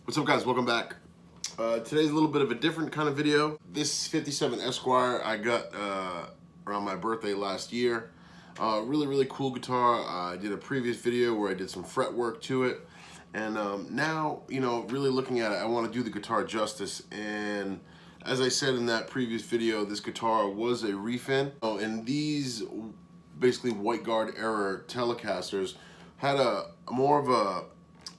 What's up, guys? Welcome back. Today's a little bit of a different kind of video. This 57 Esquire I got around my birthday last year. Really cool guitar. I did a previous video where I did some fret work to it. And now, really looking at it, I want to do the guitar justice. And as I said in that previous video, this guitar was a refin. And these basically white guard era Telecasters had a more of a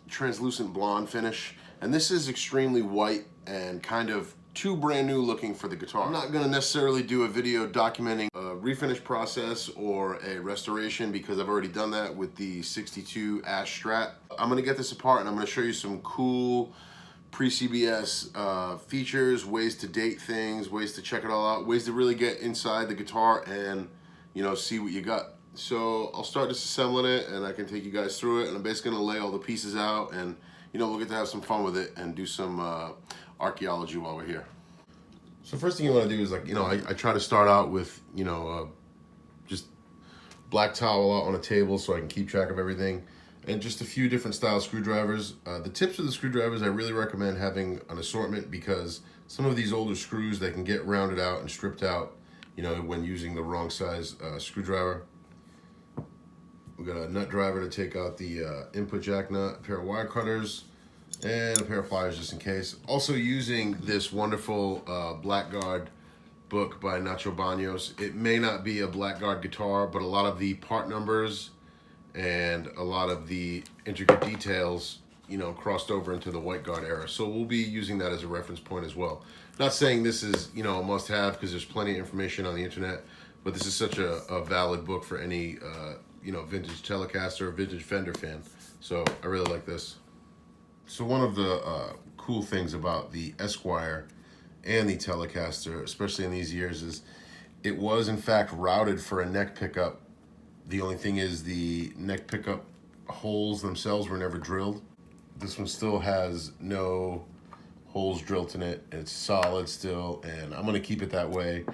translucent blonde finish. And this is extremely white and kind of too brand new looking for the guitar. I'm not gonna necessarily do a video documenting a refinish process or a restoration because I've already done that with the 62 Ash Strat. I'm gonna get this apart and I'm gonna show you some cool pre-CBS features, ways to date things, ways to check it all out, ways to really get inside the guitar and see what you got. So I'll start disassembling it and I can take you guys through it, and I'm basically gonna lay all the pieces out, and we'll get to have some fun with it and do some archaeology while we're here. So first thing you want to do is I try to start out with just black towel out on a table so I can keep track of everything, and just a few different style screwdrivers. The tips of the screwdrivers, I really recommend having an assortment because some of these older screws, they can get rounded out and stripped out when using the wrong size screwdriver. We got a nut driver to take out the input jack nut, a pair of wire cutters, and a pair of pliers just in case. Also using this wonderful Blackguard book by Nacho Banos. It may not be a Blackguard guitar, but a lot of the part numbers and a lot of the intricate details, crossed over into the white guard era. So we'll be using that as a reference point as well. Not saying this is, a must-have because there's plenty of information on the internet, but this is such a valid book for any vintage Telecaster or vintage Fender fan. So I really like this. So one of the cool things about the Esquire and the Telecaster, especially in these years, is it was in fact routed for a neck pickup. The only thing is the neck pickup holes themselves were never drilled. This one still has no holes drilled in it. It's solid still, and I'm gonna keep it that way.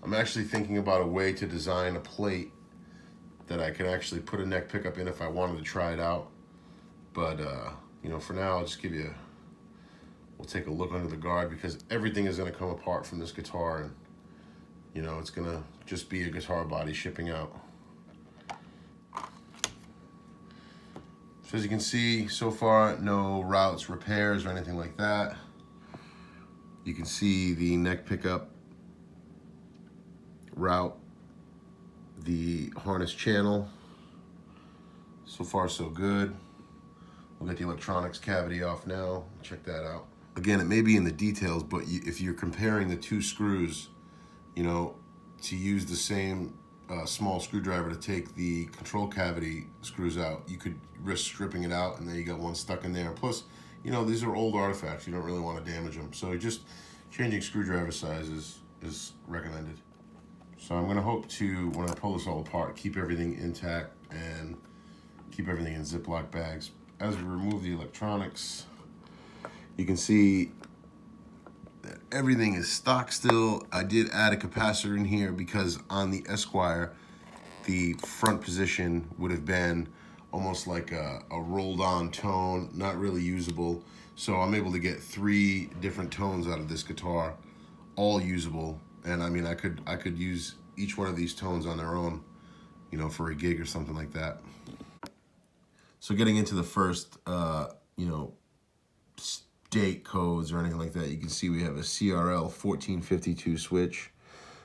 I'm actually thinking about a way to design a plate that I can actually put a neck pickup in if I wanted to try it out. But, for now, I'll just we'll take a look under the guard because everything is gonna come apart from this guitar, and, it's gonna just be a guitar body shipping out. So as you can see, so far, no routes, repairs, or anything like that. You can see the neck pickup route, the harness channel. So far so good. We'll get the electronics cavity off now. Check that out. Again, it may be in the details, but if you're comparing the two screws, to use the same small screwdriver to take the control cavity screws out, you could risk stripping it out, and then you got one stuck in there. Plus, these are old artifacts. You don't really want to damage them. So just changing screwdriver size is recommended. So I'm gonna hope to, when I pull this all apart, keep everything intact and keep everything in Ziploc bags. As we remove the electronics, you can see that everything is stock still. I did add a capacitor in here because on the Esquire, the front position would have been almost like a rolled on tone, not really usable. So I'm able to get 3 different tones out of this guitar, all usable. And I mean, I could use each one of these tones on their own, for a gig or something like that. So getting into the first, date codes or anything like that, you can see we have a CRL 1452 switch.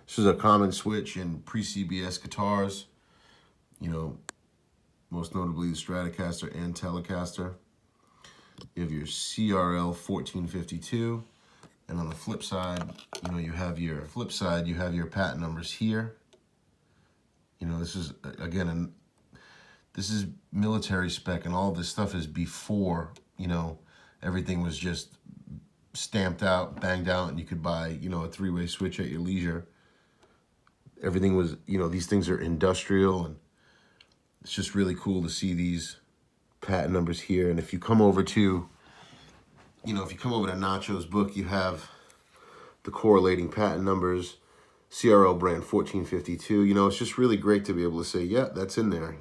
This is a common switch in pre-CBS guitars, most notably the Stratocaster and Telecaster. You have your CRL 1452. And on the flip side, you have your patent numbers here. This is, again, this is military spec, and all this stuff is before, everything was just stamped out, banged out, and you could buy, a 3-way switch at your leisure. Everything was, these things are industrial, and it's just really cool to see these patent numbers here. And if you come over to Nacho's book, you have the correlating patent numbers, CRL brand 1452. It's just really great to be able to say, yeah, that's in there,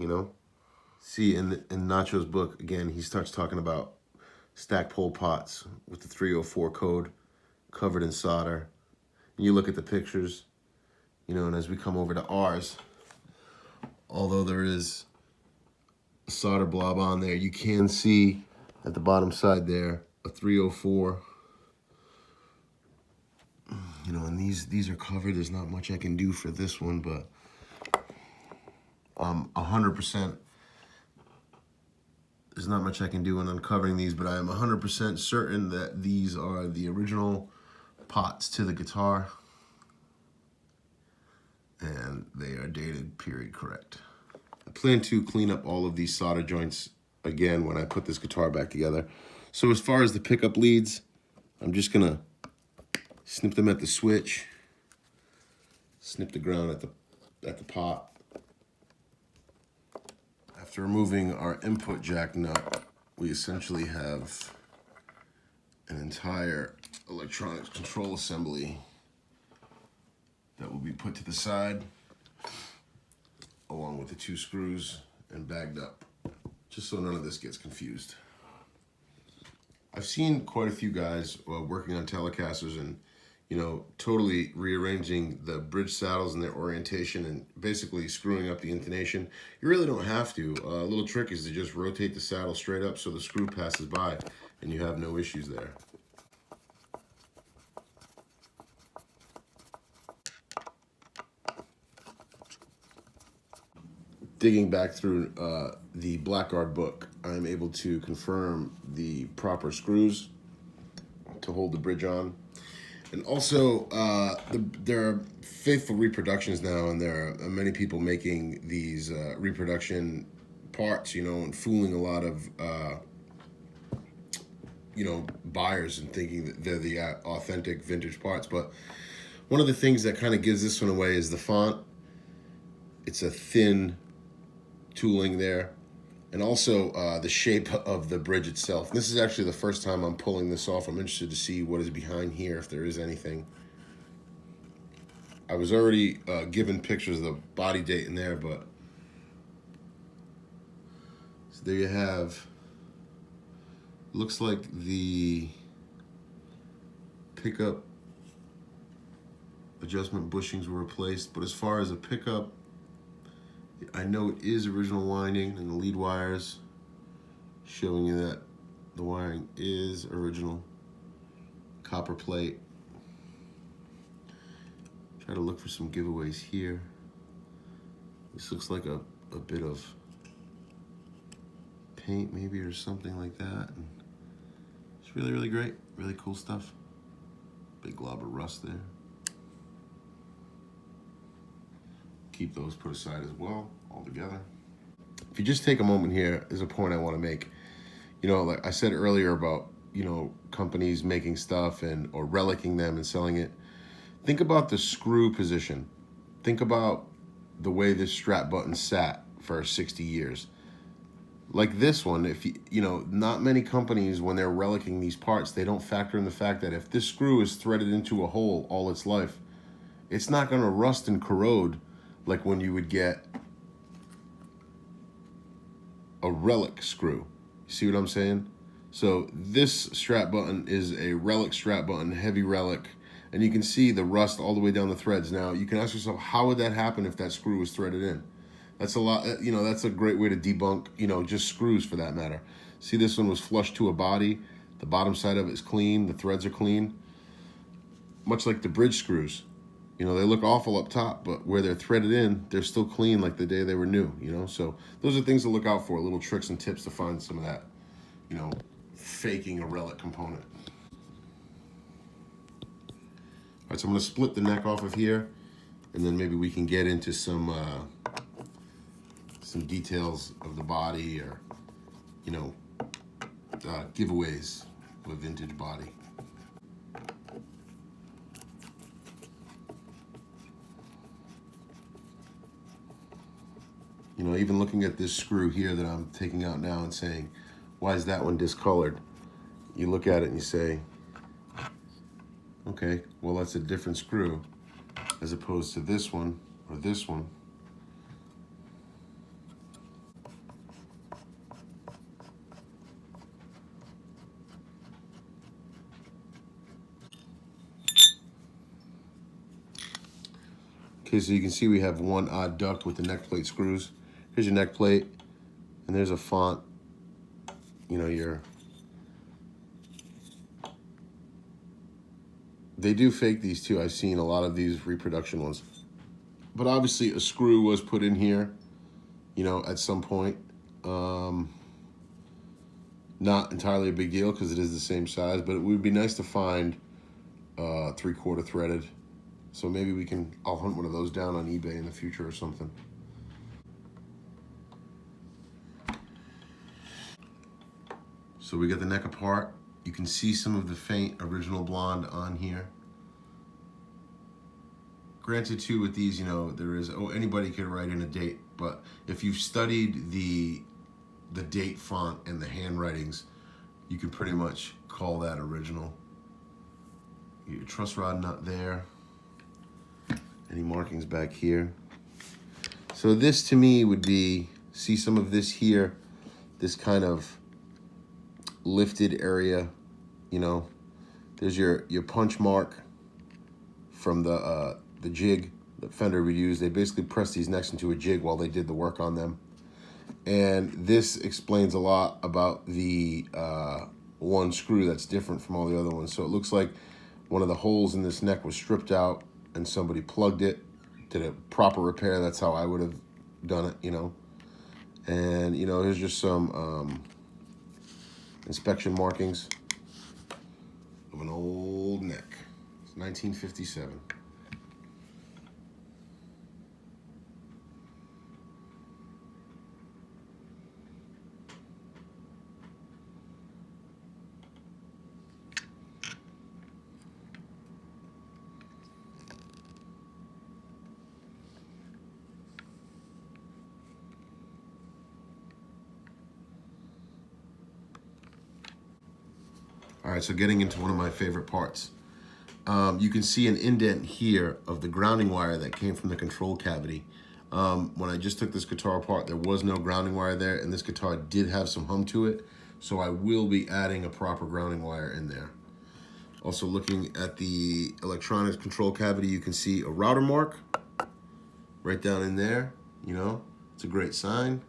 See, in Nacho's book, again, he starts talking about stack pole pots with the 304 code covered in solder. And you look at the pictures, you know, and as we come over to ours, although there is a solder blob on there, you can see at the bottom side there a 304. You know, and these are covered. There's not much I can do for this one, but 100%. There's not much I can do in uncovering these, but I am 100% certain that these are the original pots to the guitar, and they are dated period correct. I plan to clean up all of these solder joints again when I put this guitar back together. So as far as the pickup leads, I'm just gonna snip them at the switch, snip the ground at the pot. After removing our input jack nut, we essentially have an entire electronics control assembly that will be put to the side along with the 2 screws and bagged up, just so none of this gets confused. I've seen quite a few guys working on Telecasters and, you know, totally rearranging the bridge saddles and their orientation and basically screwing up the intonation. You really don't have to. A little trick is to just rotate the saddle straight up so the screw passes by and you have no issues there. Digging back through the Blackguard book, I'm able to confirm the proper screws to hold the bridge on. And also, there are faithful reproductions now, and there are many people making these reproduction parts, you know, and fooling a lot of, you know, buyers and thinking that they're the authentic vintage parts. But one of the things that kind of gives this one away is the font. It's a thin tooling there, and also the shape of the bridge itself. This is actually the first time I'm pulling this off. I'm interested to see what is behind here, if there is anything. I was already given pictures of the body date in there, but so there you have. Looks like the pickup adjustment bushings were replaced, but as far as a pickup, I know it is original winding, and the lead wires showing you that the wiring is original. Copper plate. Try to look for some giveaways here. This looks like a bit of paint maybe or something like that. And it's really, really great. Really cool stuff. Big glob of rust there. Keep those put aside as well, all together. If you just take a moment here, there's a point I want to make. You know, like I said earlier about, you know, companies making stuff and or relicking them and selling it. Think about the screw position. Think about the way this strap button sat for 60 years. Like this one, if you know, not many companies, when they're relicking these parts, they don't factor in the fact that if this screw is threaded into a hole all its life, it's not going to rust and corrode like when you would get a relic screw. You see what I'm saying? So this strap button is a relic strap button, heavy relic, and you can see the rust all the way down the threads. Now, you can ask yourself, how would that happen if that screw was threaded in? That's a lot, you know, that's a great way to debunk, you know, just screws for that matter. See, this one was flush to a body. The bottom side of it is clean. The threads are clean. Much like the bridge screws. You know, they look awful up top, but where they're threaded in, they're still clean like the day they were new, you know? So those are things to look out for, little tricks and tips to find some of that, you know, faking a relic component. All right, so I'm gonna split the neck off of here, and then maybe we can get into some details of the body or, you know, giveaways of a vintage body. You know, even looking at this screw here that I'm taking out now and saying, why is that one discolored? You look at it and you say, okay, well, that's a different screw as opposed to this one or this one. Okay, so you can see we have one odd duct with the neck plate screws. Here's your neck plate, and there's a font. You know, they do fake these too. I've seen a lot of these reproduction ones. But obviously a screw was put in here, you know, at some point. Not entirely a big deal because it is the same size, but it would be nice to find 3/4 threaded. So maybe I'll hunt one of those down on eBay in the future or something. So we got the neck apart. You can see some of the faint original blonde on here. Granted too with these, you know, there is, anybody could write in a date, but if you've studied the date font and the handwritings, you can pretty much call that original. Your truss rod nut there. Any markings back here. So this to me would be, see some of this here, this kind of lifted area, you know. There's your punch mark from the jig that Fender would use. They basically pressed these necks into a jig while they did the work on them. And this explains a lot about the one screw that's different from all the other ones. So it looks like one of the holes in this neck was stripped out and somebody plugged it, did a proper repair. That's how I would have done it, you know. And, you know, here's just some inspection markings of an old neck. It's 1957. All right, so getting into one of my favorite parts. You can see an indent here of the grounding wire that came from the control cavity. When I just took this guitar apart, there was no grounding wire there, and this guitar did have some hum to it, so I will be adding a proper grounding wire in there. Also looking at the electronics control cavity, you can see a router mark right down in there, you know, it's a great sign.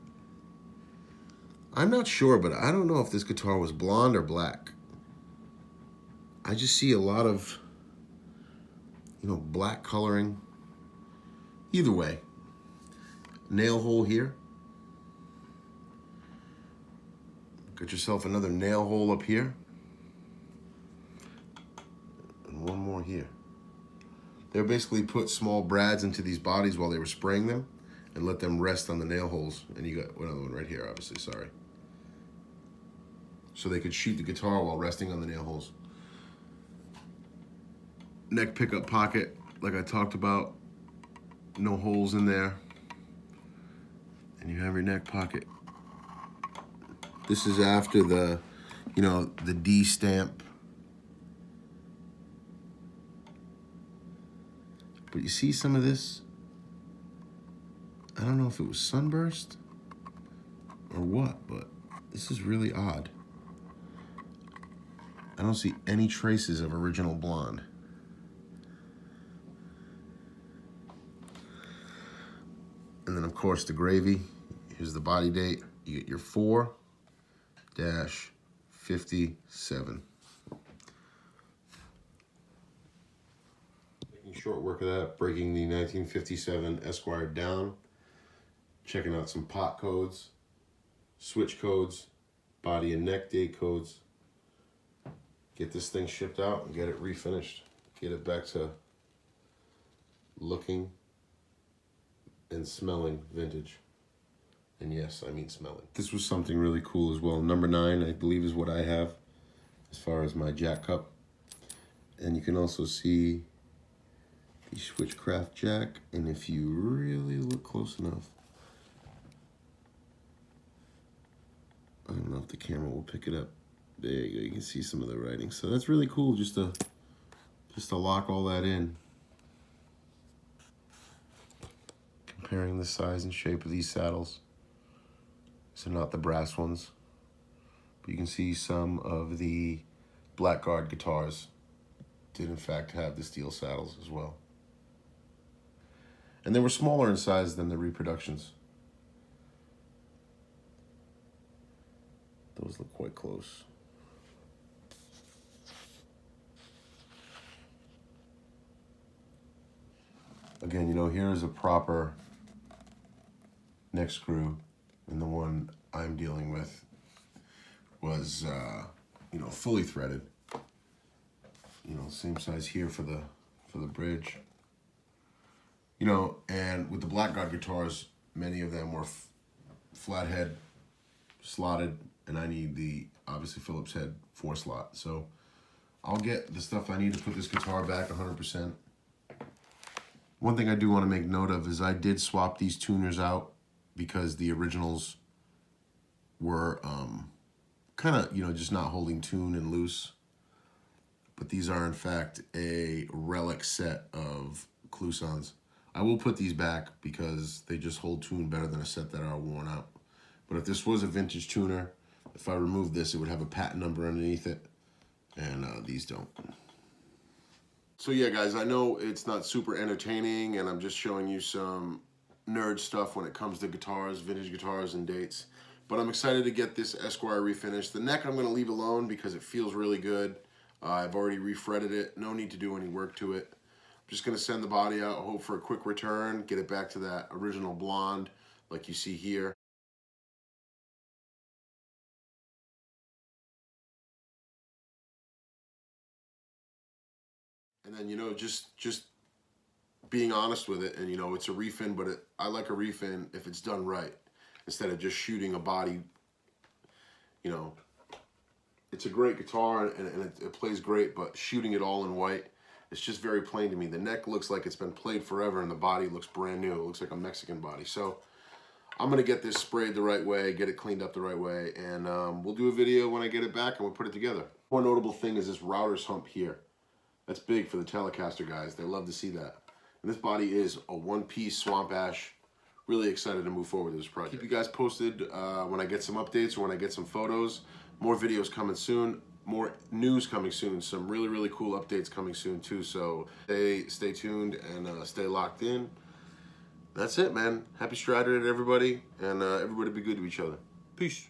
I'm not sure, but I don't know if this guitar was blonde or black. I just see a lot of, you know, black coloring. Either way, nail hole here. Got yourself another nail hole up here. And one more here. They basically put small brads into these bodies while they were spraying them and let them rest on the nail holes. And you got another one right here, obviously, sorry. So they could shoot the guitar while resting on the nail holes. Neck pickup pocket, like I talked about, no holes in there. And you have your neck pocket. This is after the, you know, the D stamp. But you see some of this? I don't know if it was sunburst or what, but this is really odd. I don't see any traces of original blonde. And then of course the gravy. Here's the body date. You get your 4-57. Making short work of that, breaking the 1957 Esquire down, checking out some pot codes, switch codes, body and neck date codes. Get this thing shipped out and get it refinished. Get it back to looking and smelling vintage. And yes, I mean smelling. This was something really cool as well. Number 9, I believe, is what I have as far as my jack cup. And you can also see the Switchcraft jack. And if you really look close enough, I don't know if the camera will pick it up. There you go, you can see some of the writing. So that's really cool just to lock all that in. Comparing the size and shape of these saddles. So not the brass ones. But you can see some of the Blackguard guitars did in fact have the steel saddles as well. And they were smaller in size than the reproductions. Those look quite close. Again, you know, here is a proper neck screw, and the one I'm dealing with was, you know, fully threaded. You know, same size here for the bridge. You know, and with the Blackguard guitars, many of them were flathead, slotted, and I need the, obviously, Phillips head 4-slot. So I'll get the stuff I need to put this guitar back 100%. One thing I do want to make note of is I did swap these tuners out because the originals were kind of, you know, just not holding tune and loose. But these are, in fact, a relic set of Clousons. I will put these back because they just hold tune better than a set that are worn out. But if this was a vintage tuner, if I removed this, it would have a patent number underneath it, and these don't. So yeah, guys, I know it's not super entertaining, and I'm just showing you some nerd stuff when it comes to guitars, vintage guitars, and dates. But I'm excited to get this Esquire refinished. The neck I'm going to leave alone because it feels really good. I've already refretted it. No need to do any work to it. I'm just going to send the body out, hope for a quick return, get it back to that original blonde like you see here. And then, you know, just being honest with it, and, you know, it's a refin, but I like a refin if it's done right, instead of just shooting a body. You know, it's a great guitar, and it plays great, but shooting it all in white, it's just very plain to me. The neck looks like it's been played forever, and the body looks brand new. It looks like a Mexican body. So I'm going to get this sprayed the right way, get it cleaned up the right way, and we'll do a video when I get it back, and we'll put it together. One notable thing is this router's hump here. That's big for the Telecaster guys. They love to see that. And this body is a one-piece Swamp Ash. Really excited to move forward with this project. Keep you guys posted when I get some updates or when I get some photos. More videos coming soon. More news coming soon. Some really, really cool updates coming soon too. So stay tuned and stay locked in. That's it, man. Happy Strider to everybody, and everybody be good to each other. Peace.